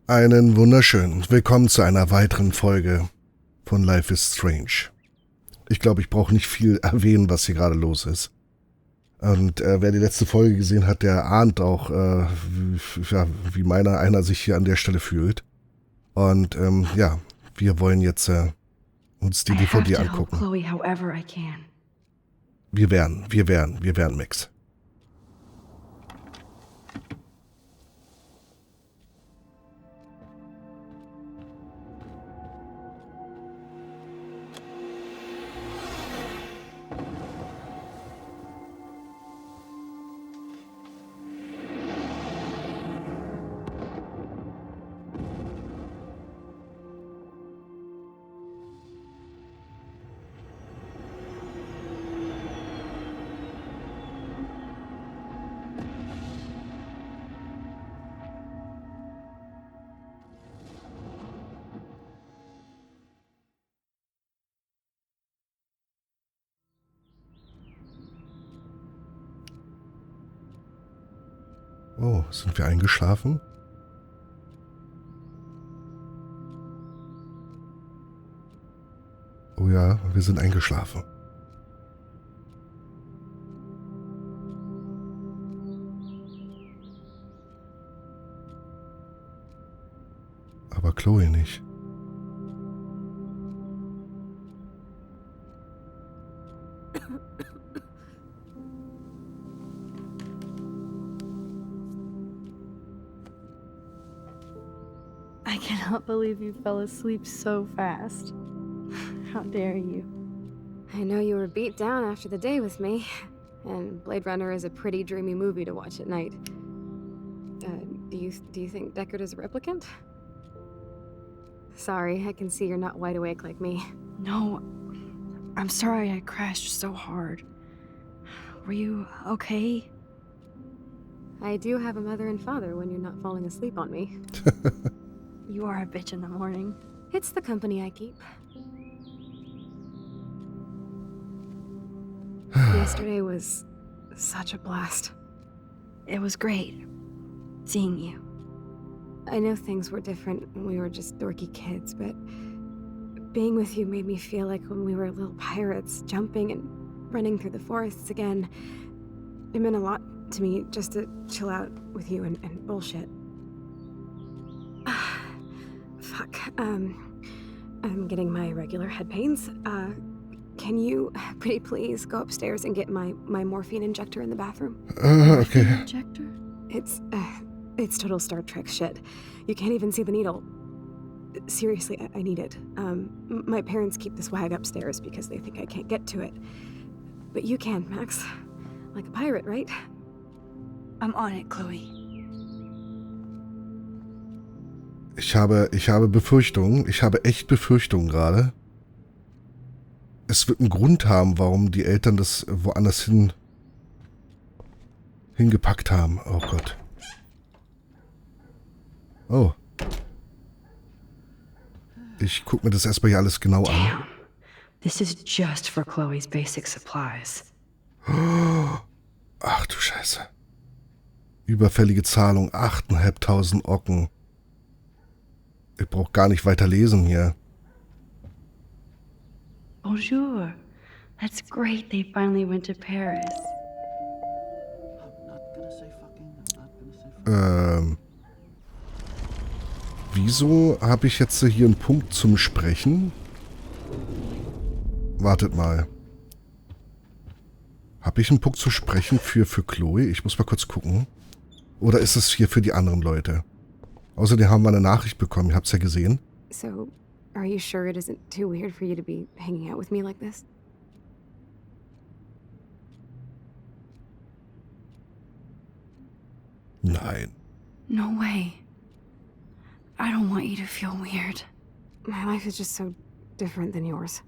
Einen wunderschönen Willkommen zu einer weiteren Folge von Life is Strange. Ich glaube, ich brauche nicht viel erwähnen, was hier gerade los ist. Und wer die letzte Folge gesehen hat, der ahnt auch, wie einer sich hier an der Stelle fühlt. Und wir wollen jetzt uns die DVD angucken. Chloe however I can. Wir werden Max. Oh, sind wir eingeschlafen? Oh ja, wir sind eingeschlafen. Aber Chloe nicht. I cannot believe you fell asleep so fast. How dare you? I know you were beat down after the day with me, and Blade Runner is a pretty dreamy movie to watch at night. Do you think Deckard is a replicant? Sorry, I can see you're not wide awake like me. No, I'm sorry I crashed so hard. Were you okay? I do have a mother and father when you're not falling asleep on me. You are a bitch in the morning. It's the company I keep. Yesterday was such a blast. It was great seeing you. I know things were different when we were just dorky kids, but being with you made me feel like when we were little pirates, jumping and running through the forests again. It meant a lot to me just to chill out with you and bullshit. Fuck. I'm getting my regular head pains. Can you pretty please go upstairs and get my morphine injector in the bathroom? Okay. Injector? It's total Star Trek shit. You can't even see the needle. Seriously, I need it. My parents keep the swag upstairs because they think I can't get to it. But you can, Max. Like a pirate, right? I'm on it, Chloe. Ich habe Befürchtungen. Ich habe echt Befürchtungen gerade. Es wird einen Grund haben, warum die Eltern das woanders hingepackt haben. Oh Gott. Oh. Ich guck mir das erstmal hier alles genau an. Damn. This is just for Chloe's basic supplies. Ach du Scheiße. Überfällige Zahlung, 8.500 Ocken. Ich brauche gar nicht weiter lesen hier. Bonjour. That's great they finally went to Paris. Wieso habe ich jetzt hier einen Punkt zum Sprechen? Wartet mal. Habe ich einen Punkt zu sprechen für Chloe? Ich muss mal kurz gucken. Oder ist es hier für die anderen Leute? Außerdem haben wir eine Nachricht bekommen, ihr habt es ja gesehen. So, are you sure it isn't too weird for you to be hanging out with me like this? Nein. No way. I don't want you to feel weird. My life is just so different than yours.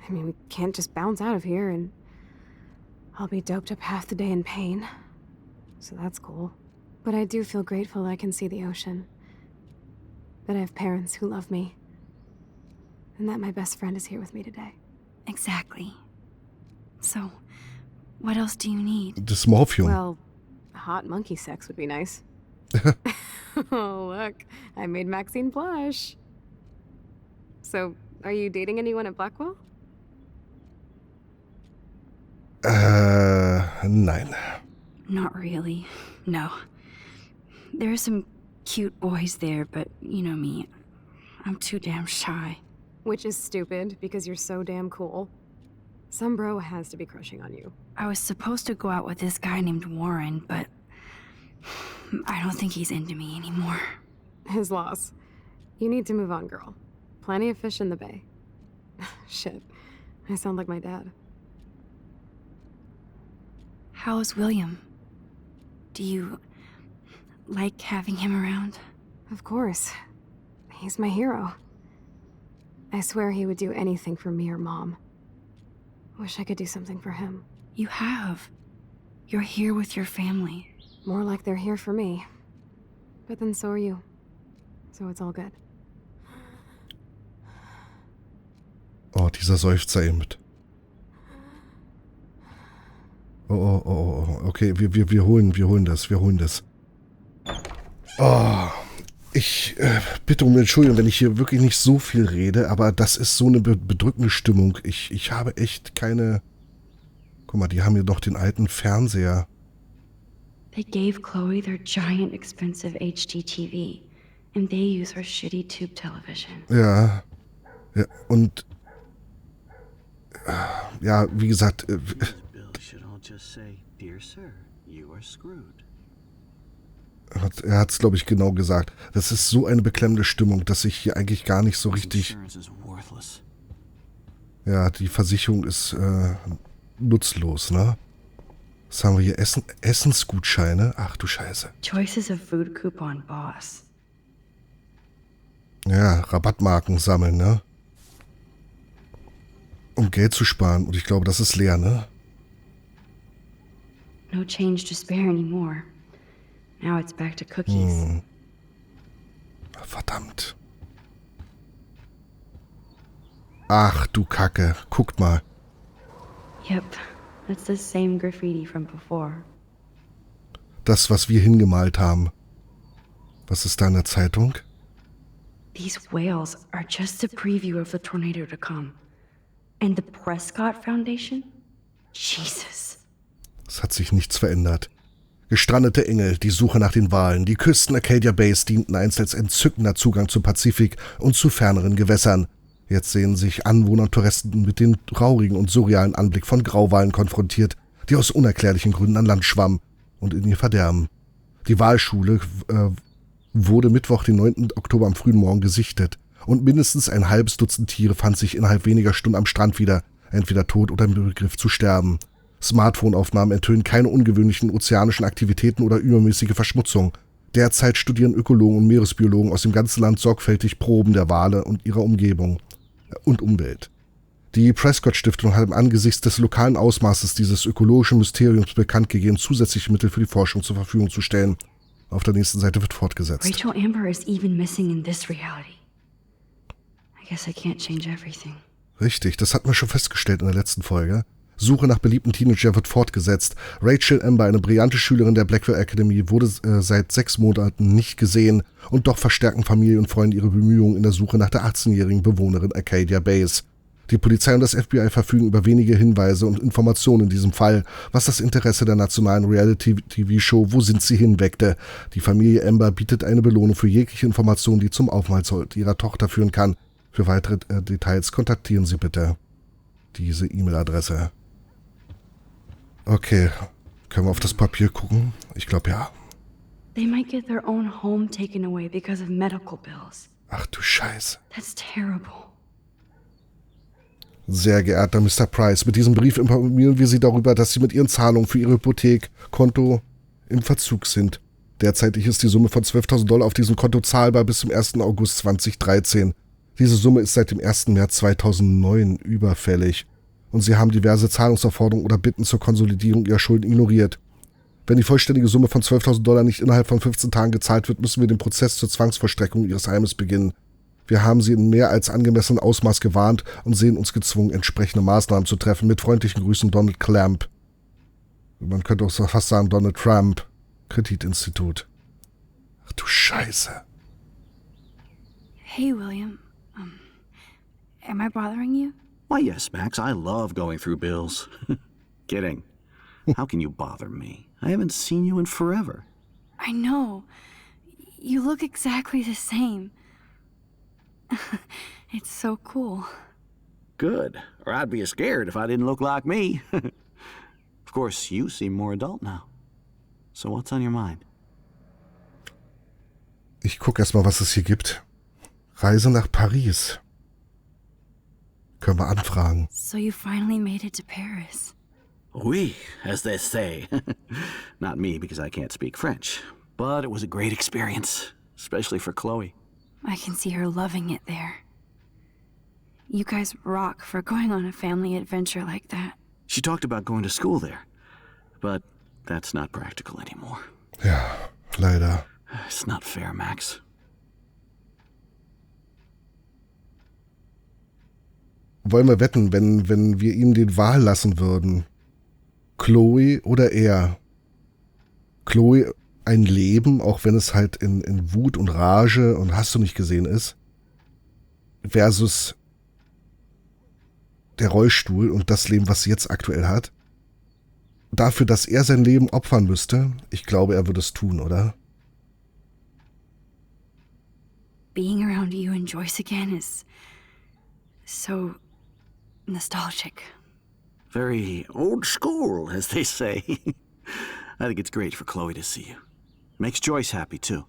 I mean, we can't just bounce out of here and I'll be doped up half the day in pain. So that's cool. But I do feel grateful I can see the ocean. That I have parents who love me. And that my best friend is here with me today. Exactly. So, what else do you need? Das Morphium. Well, hot monkey sex would be nice. Oh, look. I made Maxine blush. So, are you dating anyone at Blackwell? Nein. Not really. No. There are some cute boys there, but you know me. I'm too damn shy. Which is stupid, because you're so damn cool. Some bro has to be crushing on you. I was supposed to go out with this guy named Warren, but I don't think he's into me anymore. His loss. You need to move on, girl. Plenty of fish in the bay. Shit. I sound like my dad. How is William? Do you like having him around? Of course. He's my hero. I swear he would do anything for me or Mom. Wish I could do something for him. You have. You're here with your family. More like they're here for me. But then so are you. So it's all good. Oh, dieser Seufzer eben. Oh. Okay, wir holen das. Oh, ich bitte um Entschuldigung, wenn ich hier wirklich nicht so viel rede, aber das ist so eine bedrückende Stimmung. Ich habe echt keine... Guck mal, die haben hier doch den alten Fernseher. They gave Chloe their giant expensive HD TV, and they use her shitty tube television. Ja, und... Ja, wie gesagt... Er hat es, glaube ich, genau gesagt. Das ist so eine beklemmende Stimmung, dass ich hier eigentlich gar nicht so richtig... Ja, die Versicherung ist nutzlos, ne? Was haben wir hier? Essensgutscheine? Ach du Scheiße. Choices of food coupon boss. Ja, Rabattmarken sammeln, ne? Um Geld zu sparen. Und ich glaube, das ist leer, ne? No change to spare anymore. Now it's back to cookies. Verdammt. Ach du Kacke. Guckt mal. Yep, that's the same graffiti from before. Das, was wir hingemalt haben. Was ist da in der Zeitung? These whales are just a preview of the tornado to come. And the Prescott Foundation? Jesus. Es hat sich nichts verändert. Gestrandete Engel, die Suche nach den Walen, die Küsten Arcadia Bays dienten einst als entzückender Zugang zum Pazifik und zu ferneren Gewässern. Jetzt sehen sich Anwohner und Touristen mit dem traurigen und surrealen Anblick von Grauwalen konfrontiert, die aus unerklärlichen Gründen an Land schwammen und in ihr Verderben. Die Walschule wurde Mittwoch, den 9. Oktober am frühen Morgen gesichtet und mindestens ein halbes Dutzend Tiere fand sich innerhalb weniger Stunden am Strand wieder, entweder tot oder im Begriff zu sterben. Smartphone-Aufnahmen enthüllen keine ungewöhnlichen ozeanischen Aktivitäten oder übermäßige Verschmutzung. Derzeit studieren Ökologen und Meeresbiologen aus dem ganzen Land sorgfältig Proben der Wale und ihrer Umgebung und Umwelt. Die Prescott-Stiftung hat angesichts des lokalen Ausmaßes dieses ökologischen Mysteriums bekannt gegeben, zusätzliche Mittel für die Forschung zur Verfügung zu stellen. Auf der nächsten Seite wird fortgesetzt. Rachel Amber is even missing in this reality. I guess I can't change everything. Richtig, das hatten wir schon festgestellt in der letzten Folge. Suche nach beliebten Teenager wird fortgesetzt. Rachel Amber, eine brillante Schülerin der Blackwell Academy, wurde seit 6 Monaten nicht gesehen und doch verstärken Familie und Freunde ihre Bemühungen in der Suche nach der 18-jährigen Bewohnerin Arcadia Bays. Die Polizei und das FBI verfügen über wenige Hinweise und Informationen in diesem Fall, was das Interesse der nationalen Reality-TV-Show Wo sind sie hin weckte. Die Familie Amber bietet eine Belohnung für jegliche Information, die zum Aufenthaltsort ihrer Tochter führen kann. Für weitere Details kontaktieren Sie bitte diese E-Mail-Adresse. Okay, können wir auf das Papier gucken? Ich glaube ja. They might get their own home taken away because of medical bills. Ach du Scheiße. That's terrible. Sehr geehrter Mr. Price, mit diesem Brief informieren wir Sie darüber, dass Sie mit Ihren Zahlungen für Ihre Hypothekkonto im Verzug sind. Derzeitig ist die Summe von $12.000 auf diesem Konto zahlbar bis zum 1. August 2013. Diese Summe ist seit dem 1. März 2009 überfällig. Und Sie haben diverse Zahlungsaufforderungen oder Bitten zur Konsolidierung Ihrer Schulden ignoriert. Wenn die vollständige Summe von $12.000 nicht innerhalb von 15 Tagen gezahlt wird, müssen wir den Prozess zur Zwangsvollstreckung Ihres Heimes beginnen. Wir haben Sie in mehr als angemessenem Ausmaß gewarnt und sehen uns gezwungen, entsprechende Maßnahmen zu treffen. Mit freundlichen Grüßen, Donald Clamp. Man könnte auch fast sagen, Donald Trump. Kreditinstitut. Scheiße. Hey, William. Am I bothering you? Why, yes, Max. I love going through bills. Kidding. How can you bother me? I haven't seen you in forever. I know. You look exactly the same. It's so cool. Good. Or I'd be scared if I didn't look like me. Of course, you seem more adult now. So what's on your mind? Ich gucke erstmal, was es hier gibt. Reise nach Paris. Können wir anfragen. So you finally made it to Paris. Oui, as they say. Not me, because I can't speak French. But it was a great experience, especially for Chloe. I can see her loving it there. You guys rock for going on a family adventure like that. She talked about going to school there, but that's not practical anymore. Ja, leider. It's not fair, Max. Wollen wir wetten, wenn wir ihm die Wahl lassen würden? Chloe oder er? Chloe ein Leben, auch wenn es halt in Wut und Rage und hast du nicht gesehen ist, versus der Rollstuhl und das Leben, was sie jetzt aktuell hat. Dafür, dass er sein Leben opfern müsste, ich glaube, er würde es tun, oder? Being around you and Joyce again is so nostalgic. Very old school, as they say. I think it's great for Chloe to see you. Makes Joyce happy, too.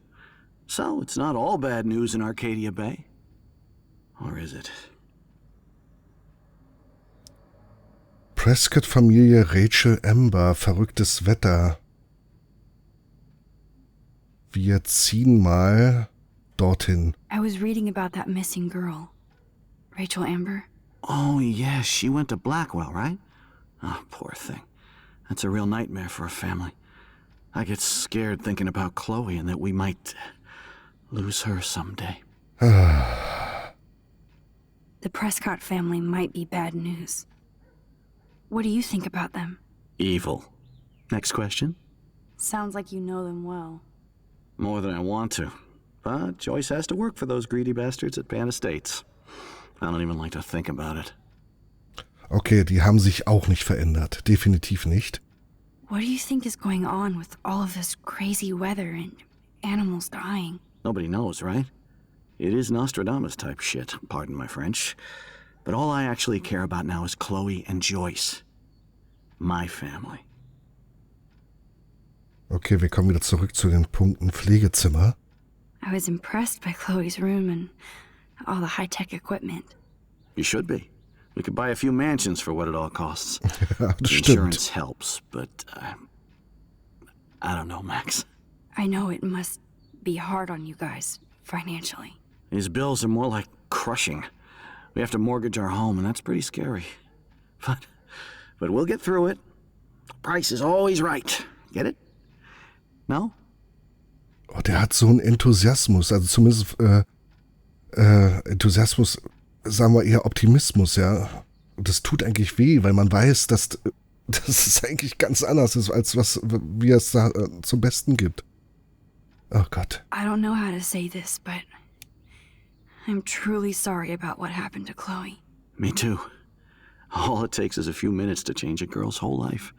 So, it's not all bad news in Arcadia Bay. Or is it? Prescott-Familie Rachel Amber, verrücktes Wetter. Wir ziehen mal dorthin. I was reading about that missing girl, Rachel Amber. Oh, yes, she went to Blackwell, right? Oh, poor thing. That's a real nightmare for a family. I get scared thinking about Chloe and that we might lose her someday. The Prescott family might be bad news. What do you think about them? Evil. Next question? Sounds like you know them well. More than I want to. But Joyce has to work for those greedy bastards at Pan Estates. I don't even like to think about it. Okay, die haben sich auch nicht verändert. Definitiv nicht. What do you think is going on with all of this crazy weather and animals dying? Nobody knows, right? It is Nostradamus type shit, pardon my French. But all I actually care about now is Chloe and Joyce. My family. Okay, wir kommen wieder zurück zu den Punkten Pflegezimmer. I was impressed by Chloe's room and all the high-tech equipment. You should be. We could buy a few mansions for what it all costs. Ja, das Insurance stimmt. helps, but I don't know, Max. I know it must be hard on you guys, financially. These bills are more like crushing. We have to mortgage our home, and that's pretty scary. But we'll get through it. Price is always right. Get it? No? Oh, der hat so einen Enthusiasmus, also zumindest Enthusiasmus, sagen wir eher Optimismus, ja. Und das tut eigentlich weh, weil man weiß, dass es eigentlich ganz anders ist, als wie es da zum Besten gibt. Oh Gott. I don't know how to say this, but I'm truly sorry about what happened to Chloe. Me too. All it takes is a few minutes to change a girl's whole life.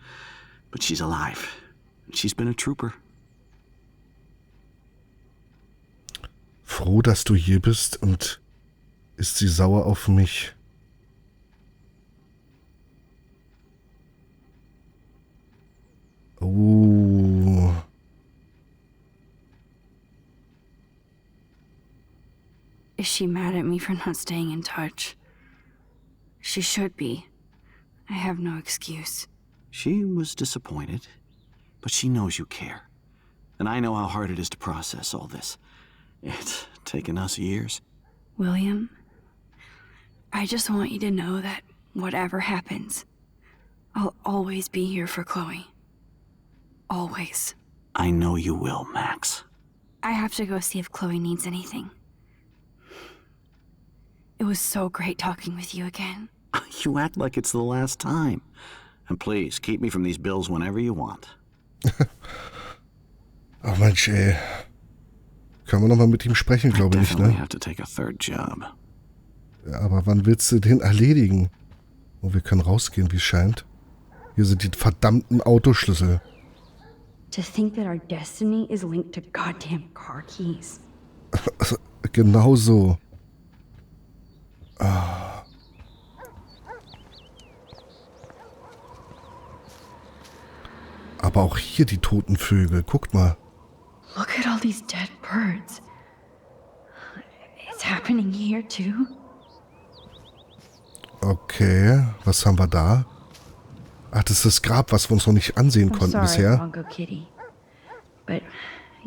But she's alive. She's been a trooper. Froh, dass du hier bist, und ist sie sauer auf mich? Oh. Is she mad at me for not staying in touch? She should be. I have no excuse. She was disappointed, but she knows you care. And I know how hard it is to process all this. It's taken us years. William, I just want you to know that whatever happens, I'll always be here for Chloe. Always. I know you will, Max. I have to go see if Chloe needs anything. It was so great talking with you again. You act like it's the last time. And please, keep me from these bills whenever you want. Ach Mensch, ey. Können wir nochmal mit ihm sprechen, glaube ich, ne? Have to take a third job. Ja, aber wann willst du den erledigen? Oh, wir können rausgehen, wie es scheint. Hier sind die verdammten Autoschlüssel. To think that our destiny is linked to goddamn car keys. Genau so. Ah. Aber auch hier die toten Vögel. Guckt mal. Look at all these dead birds. It's happening here too. Okay, was haben wir da? Ach, das ist das Grab, was wir uns noch nicht ansehen I'm konnten sorry, bisher. Bongo Kitty. But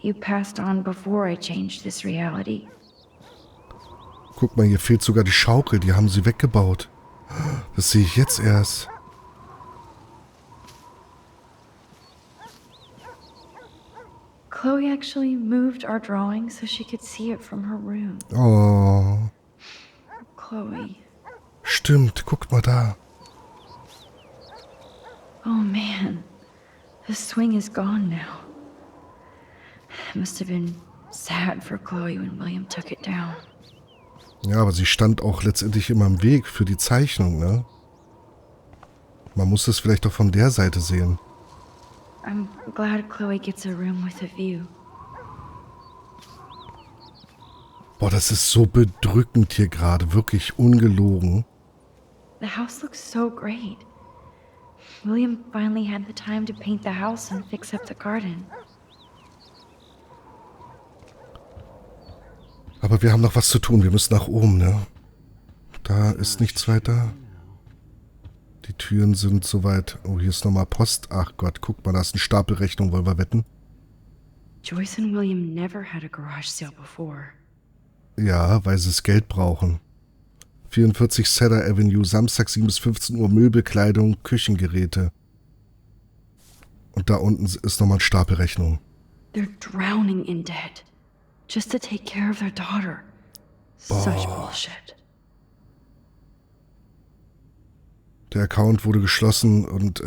you passed on before I changed this reality. Guck mal, hier fehlt sogar die Schaukel. Die haben sie weggebaut. Das sehe ich jetzt erst. Chloe actually moved our drawing so she could see it from her room. Oh, Chloe. stimmt. Guckt mal da. Oh man. The swing is gone now. It must have been sad for Chloe when William took it down. Ja, aber sie stand auch letztendlich immer im Weg für die Zeichnung, ne? Man muss es vielleicht auch von der Seite sehen. I'm glad Chloe gets a room with a view. Boah, das ist so bedrückend hier gerade. Wirklich ungelogen. The house looks so great. William finally had the time to paint the house and fix up the garden. Aber wir haben noch was zu tun. Wir müssen nach oben, ne? Da ist nichts weiter. Die Türen sind soweit. Oh, hier ist nochmal Post. Ach Gott, guck mal, da ist eine Stapelrechnung, wollen wir wetten? Joyce and William never had a garage sale before. Ja, weil sie das Geld brauchen. 44 Cedar Avenue, Samstag 7 bis 15 Uhr, Möbelkleidung, Küchengeräte. Und da unten ist nochmal eine Stapelrechnung. They're drowning in debt. Just to take care of their daughter. Such bullshit. Der Account wurde geschlossen und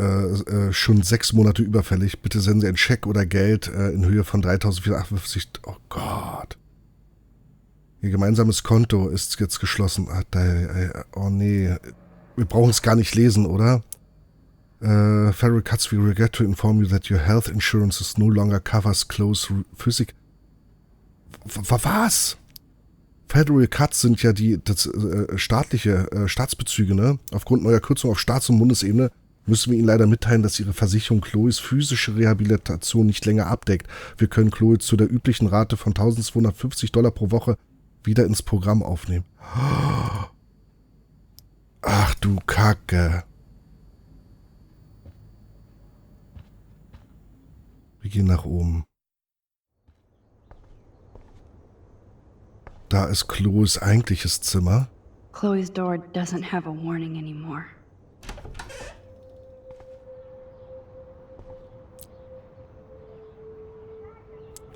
schon 6 Monate überfällig. Bitte senden Sie einen Scheck oder Geld in Höhe von 3.458. Oh Gott. Ihr gemeinsames Konto ist jetzt geschlossen. Oh nee. Wir brauchen es gar nicht lesen, oder? Feral Cuts, we regret to inform you that your health insurance no longer covers close physic. Was? Federal Cuts sind ja die staatliche Staatsbezüge, ne? Aufgrund neuer Kürzungen auf Staats- und Bundesebene müssen wir Ihnen leider mitteilen, dass Ihre Versicherung Chloes physische Rehabilitation nicht länger abdeckt. Wir können Chloe zu der üblichen Rate von $1.250 pro Woche wieder ins Programm aufnehmen. Ach du Kacke. Wir gehen nach oben. Da ist Chloes eigentliches Zimmer. Chloe's door doesn't have a warning anymore.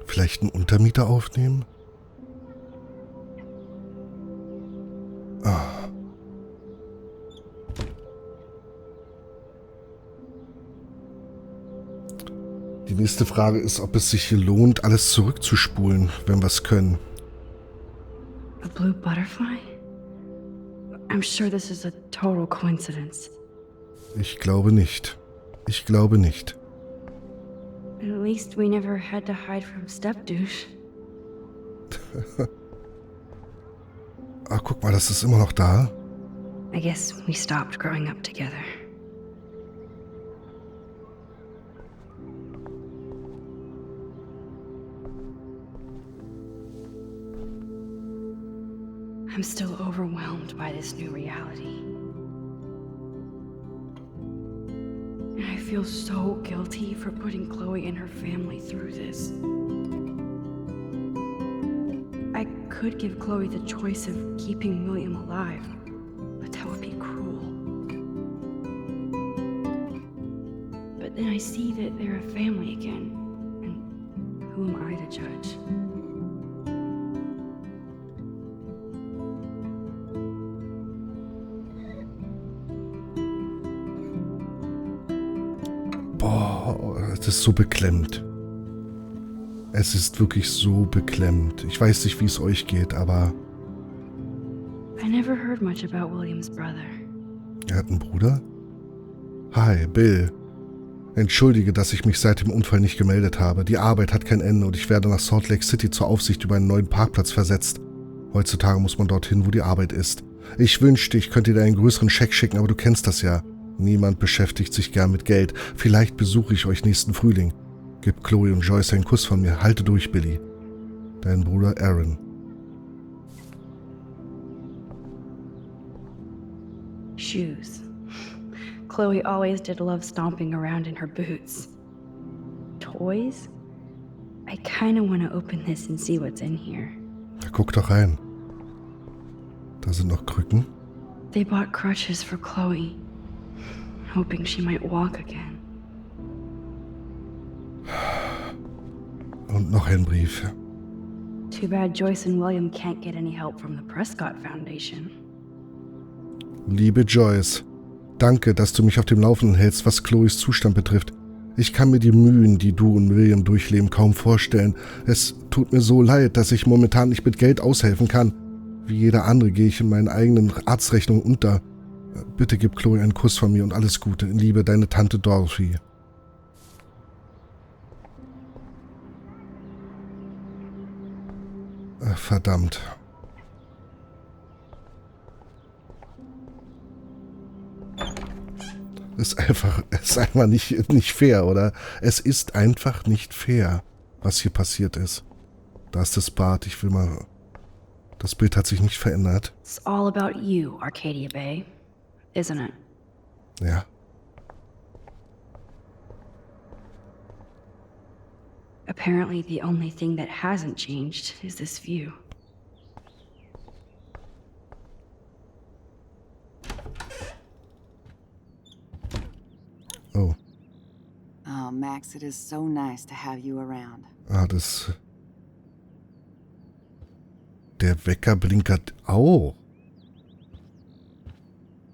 Vielleicht einen Untermieter aufnehmen? Ah. Die nächste Frage ist, ob es sich hier lohnt, alles zurückzuspulen, wenn wir es können. A blue butterfly? I'm sure this is a total coincidence. Ich glaube nicht. Ich glaube nicht. At least we never had to hide from Stepdouche. Ah, guck mal, das ist immer noch da. I guess we stopped growing up together. I'm still overwhelmed by this new reality. And I feel so guilty for putting Chloe and her family through this. I could give Chloe the choice of keeping William alive, but that would be cruel. But then I see that they're a family again, and who am I to judge? Boah, das ist so beklemmt. Es ist wirklich so beklemmend. Ich weiß nicht, wie es euch geht, aber... I never heard much about William's brother. Er hat einen Bruder? Hi, Bill. Entschuldige, dass ich mich seit dem Unfall nicht gemeldet habe. Die Arbeit hat kein Ende und ich werde nach Salt Lake City zur Aufsicht über einen neuen Parkplatz versetzt. Heutzutage muss man dorthin, wo die Arbeit ist. Ich wünschte, ich könnte dir einen größeren Scheck schicken, aber du kennst das ja. Niemand beschäftigt sich gern mit Geld. Vielleicht besuche ich euch nächsten Frühling. Gib Chloe und Joyce einen Kuss von mir. Halte durch, Billy. Dein Bruder Aaron. Shoes. Chloe always did love stomping around in her boots. Toys? I kinda wanna open this and see what's in here. Guck doch rein. Da sind noch Krücken. They bought crutches for Chloe, hoping she might walk again. Und noch ein Brief. Too bad Joyce and William can't get any help from the Prescott Foundation. Liebe Joyce, danke, dass du mich auf dem Laufenden hältst, was Chloes Zustand betrifft. Ich kann mir die Mühen, die du und William durchleben, kaum vorstellen. Es tut mir so leid, dass ich momentan nicht mit Geld aushelfen kann. Wie jeder andere gehe ich in meinen eigenen Arztrechnungen unter. Bitte gib Chloe einen Kuss von mir und alles Gute. In Liebe, deine Tante Dorothy. Verdammt. Ist einfach nicht fair, oder? Es ist einfach nicht fair, was hier passiert ist. Da ist das Bad. Ich will mal... Das Bild hat sich nicht verändert. It's all about you, Arcadia Bay, isn't it? Ja. Apparently the only thing that hasn't changed is this view. Oh. Oh, Max, it is so nice to have you around. Das... Der Wecker blinkert auch.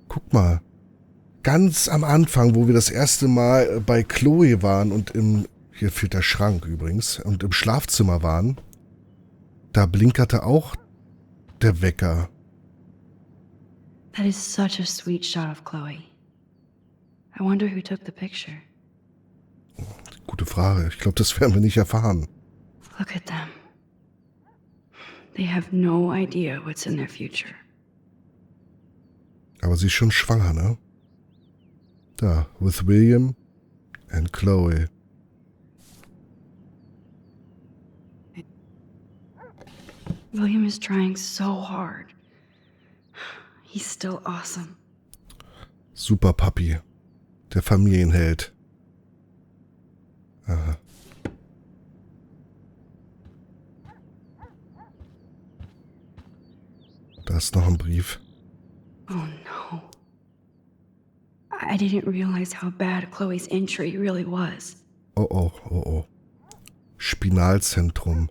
Guck mal. Ganz am Anfang, wo wir das erste Mal bei Chloe waren und hier fehlt der Schrank übrigens, und im Schlafzimmer waren, da blinkerte auch der Wecker. That is such a sweet shot of Chloe. I wonder who took the picture. Gute Frage. Ich glaube, das werden wir nicht erfahren. Look at them. They have no idea what's in their future. Aber sie ist schon schwanger, ne? Da, with William and Chloe. William is trying so hard. He's still awesome. Super Papi. Der Familienheld. Aha. Da ist noch ein Brief. Oh no. I didn't realize how bad Chloe's injury really was. Oh, oh, oh, oh. Spinalzentrum.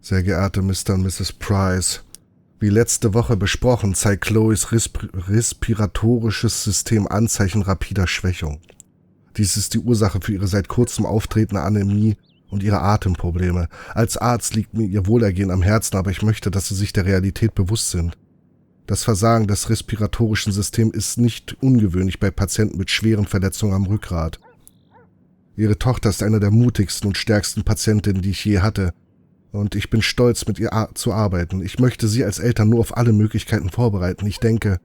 Sehr geehrte Mr. und Mrs. Price, wie letzte Woche besprochen, zeigt Chloes respiratorisches System Anzeichen rapider Schwächung. Dies ist die Ursache für ihre seit kurzem auftretende Anämie und ihre Atemprobleme. Als Arzt liegt mir ihr Wohlergehen am Herzen, aber ich möchte, dass Sie sich der Realität bewusst sind. Das Versagen des respiratorischen Systems ist nicht ungewöhnlich bei Patienten mit schweren Verletzungen am Rückgrat. Ihre Tochter ist eine der mutigsten und stärksten Patientinnen, die ich je hatte. Und ich bin stolz, mit ihr zu arbeiten. Ich möchte Sie als Eltern nur auf alle Möglichkeiten vorbereiten. Ich denke,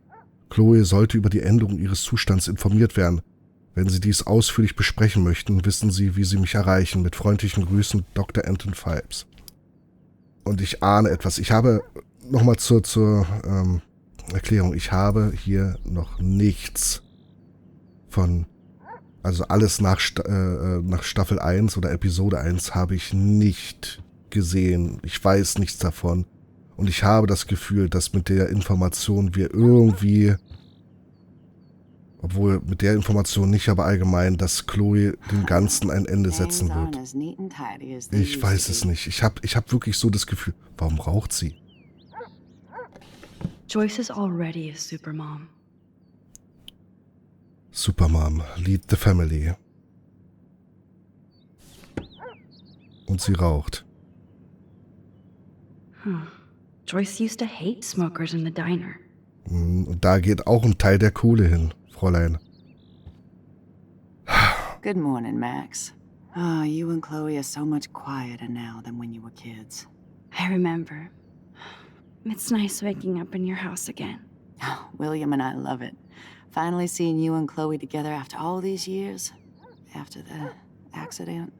Chloe sollte über die Änderung ihres Zustands informiert werden. Wenn Sie dies ausführlich besprechen möchten, wissen Sie, wie Sie mich erreichen. Mit freundlichen Grüßen, Dr. Anton Phelps. Und ich ahne etwas. Ich habe, nochmal zur Erklärung, ich habe hier noch nichts von, also alles nach Staffel 1 oder Episode 1 habe ich nicht gesehen. Ich weiß nichts davon. Und ich habe das Gefühl, dass mit der Information wir irgendwie, obwohl mit der Information nicht, aber allgemein, dass Chloe dem Ganzen ein Ende setzen wird. Ich weiß es nicht. Ich hab wirklich so das Gefühl, warum raucht sie? Joyce is already a supermom. Supermom, lead the family. Und sie raucht. Huh. Joyce used to hate smokers in the diner. Und da geht auch ein Teil der Kohle hin, Fräulein. Good morning, Max. Oh, you and Chloe are so much quieter now than when you were kids. I remember. It's nice waking up in your house again. Oh, William and I love it. Finally seeing you and Chloe together after all these years. After the accident.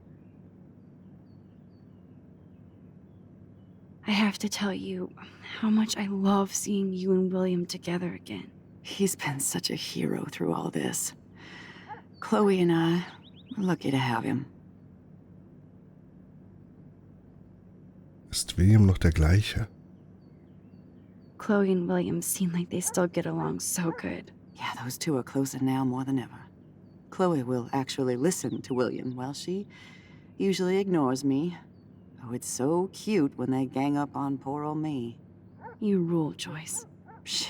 I have to tell you how much I love seeing you and William together again. He's been such a hero through all this. Chloe and I, we're lucky to have him. Ist William noch der gleiche? Chloe and William seem like they still get along so good. Yeah, those two are closer now more than ever. Chloe will actually listen to William, while she usually ignores me. Oh, it's so cute when they gang up on poor old me. You rule, Joyce. Shit,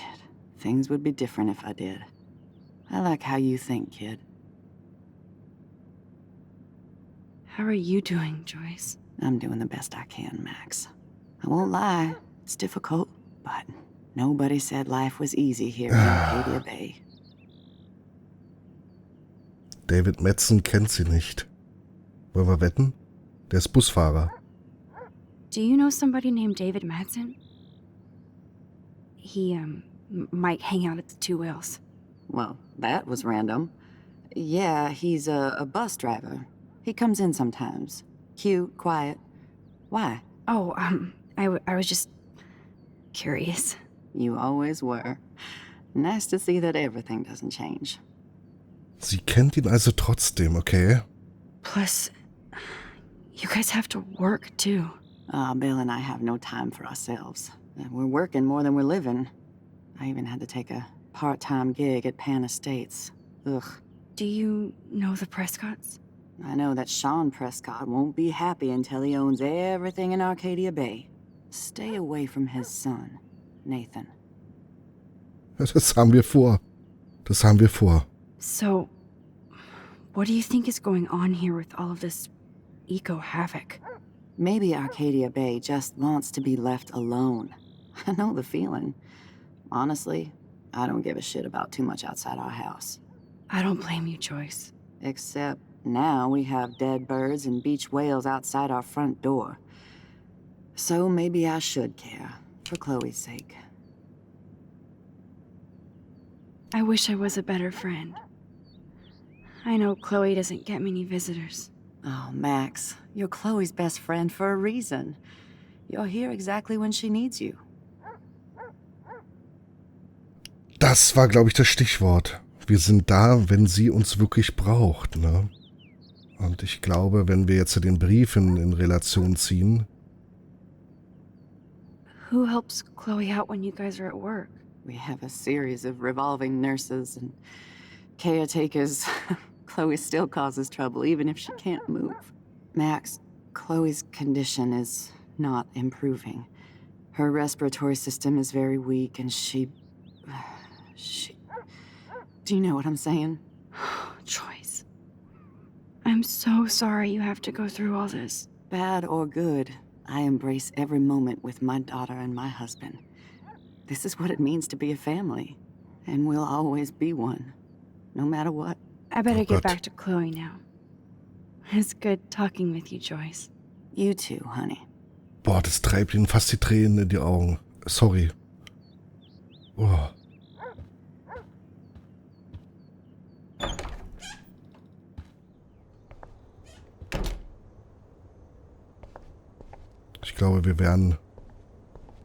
things would be different if I did. I like how you think, kid. How are you doing, Joyce? I'm doing the best I can, Max. I won't lie, it's difficult, but nobody said life was easy here in Arcadia Bay. David Madsen kennt sie nicht. Wollen wir wetten? Der ist Busfahrer. Do you know somebody named David Madsen? He, might hang out at the Two Whales. Well, that was random. Yeah, he's a bus driver. He comes in sometimes. Cute, quiet. Why? Oh, I was just curious. You always were. Nice to see that everything doesn't change. Sie kennt ihn also trotzdem, okay? Plus, you guys have to work, too. Bill and I have no time for ourselves. We're working more than we're living. I even had to take a part-time gig at Pan Estates. Ugh. Do you know the Prescotts? I know that Sean Prescott won't be happy until he owns everything in Arcadia Bay. Stay away from his son, Nathan. Das haben wir vor. Das haben wir vor. So, what do you think is going on here with all of this eco-havoc? Maybe Arcadia Bay just wants to be left alone. I know the feeling. Honestly, I don't give a shit about too much outside our house. I don't blame you, Joyce. Except now we have dead birds and beach whales outside our front door. So maybe I should care, for Chloe's sake. I wish I was a better friend. I know Chloe doesn't get many visitors. Oh, Max, you're Chloe's best friend for a reason. You're here exactly when she needs you. Das war, glaube ich, das Stichwort. Wir sind da, wenn sie uns wirklich braucht, ne? Und ich glaube, wenn wir jetzt den Brief in Relation ziehen... Who helps Chloe out when you guys are at work? We have a series of revolving nurses and caretakers. Chloe still causes trouble, even if she can't move. Max, Chloe's condition is not improving. Her respiratory system is very weak, and she... Do you know what I'm saying? Joyce. I'm so sorry you have to go through all this. Bad or good, I embrace every moment with my daughter and my husband. This is what it means to be a family, and we'll always be one, no matter what. I better Oh, get God. back to Chloe now. It's good talking with you, Joyce. You too, honey. Boah, das treibt ihnen fast die Tränen in die Augen. Sorry. Oh. Ich glaube, wir werden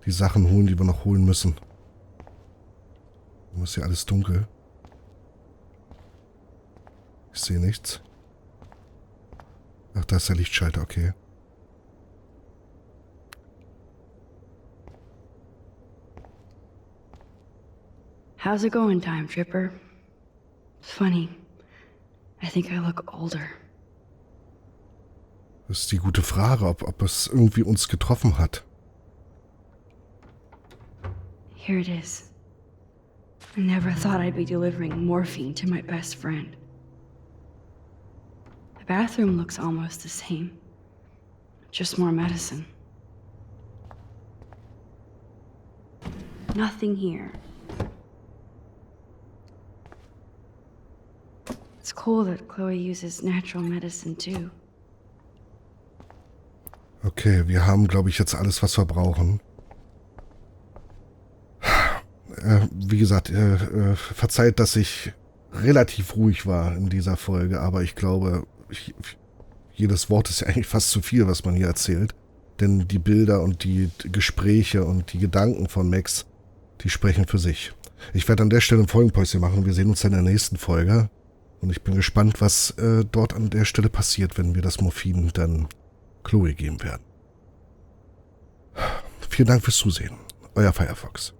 die Sachen holen, die wir noch holen müssen. Ist hier alles dunkel. Ich sehe nichts. Ach, da ist der Lichtschalter, okay. How's it going, Time Tripper? It's funny. I think I look older. Das ist die gute Frage, ob es irgendwie uns getroffen hat. Here it is. I never thought I'd be delivering morphine to my best friend. The bathroom looks almost the same. Just more medicine. Nothing here. It's cool that Chloe uses natural medicine too. Okay, wir haben, glaube ich, jetzt alles, was wir brauchen. Wie gesagt, verzeiht, dass ich relativ ruhig war in dieser Folge, aber ich glaube, jedes Wort ist ja eigentlich fast zu viel, was man hier erzählt. Denn die Bilder und die Gespräche und die Gedanken von Max, die sprechen für sich. Ich werde an der Stelle ein Folgenpäuschen machen. Wir sehen uns in der nächsten Folge. Und ich bin gespannt, was dort an der Stelle passiert, wenn wir das Morphin dann Chloe geben werden. Vielen Dank fürs Zusehen. Euer Firefox.